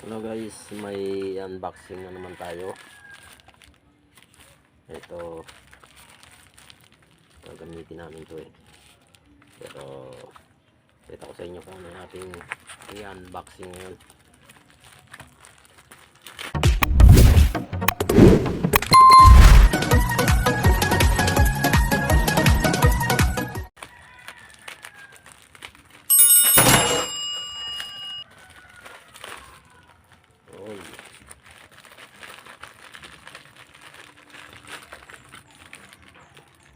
Hello guys, may unboxing na naman tayo. Ito, gagamitin namin to pero kita ko sa inyo kung ano yung ating i-unboxing ngayon.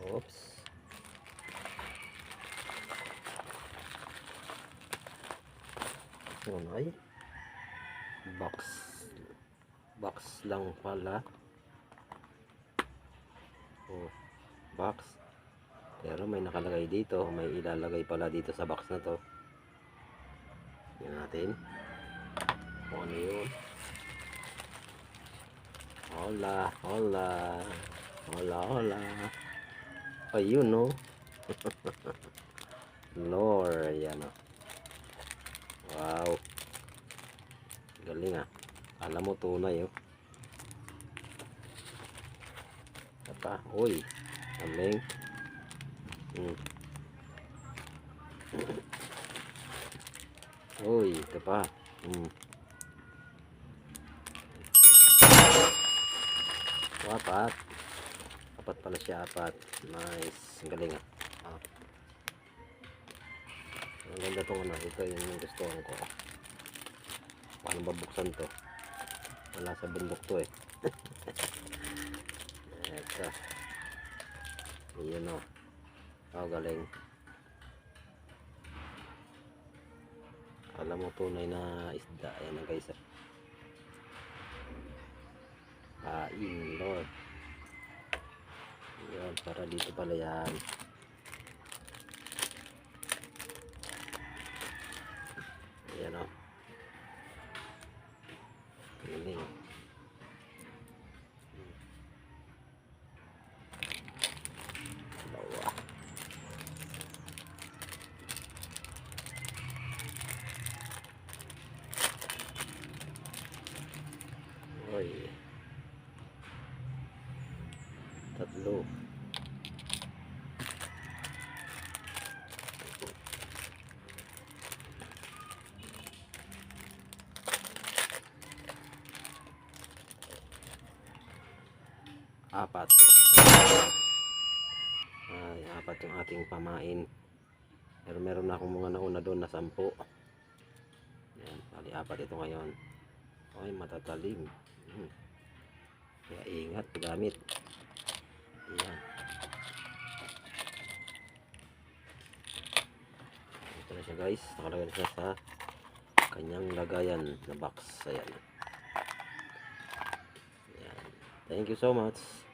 Oops. Yun ay box lang pala. Box, pero may nakalagay dito, may ilalagay pala dito sa box na to. Yan natin kung ano yun. Hola, hola, hola, hola. Ayun no. Lord, yan o. Wow, galing alam mo tunay apa, uy, galing. Uy, ito pa. Apat pala siya, apat. Nice, galing ang ganda tong ito yung gustuhan ko. Paano babuksan to? Wala sa bundok to ito, yun galing. Alam mo tunay na isda. Ayan na guys, kain Lord. Yan, para dito pala yan. Ayan galing. Bawa. Oy, tatlo. Apat. Apat yung ating pamain. Pero meron na akong mga nauna doon na 10. Yan, bali apat ito ngayon. Ay, matatalim. Kaya ingat gamit. Yan. Ito na siya guys. Nakalagay na siya sa kanyang lagayan na box. Ayan. Thank you so much.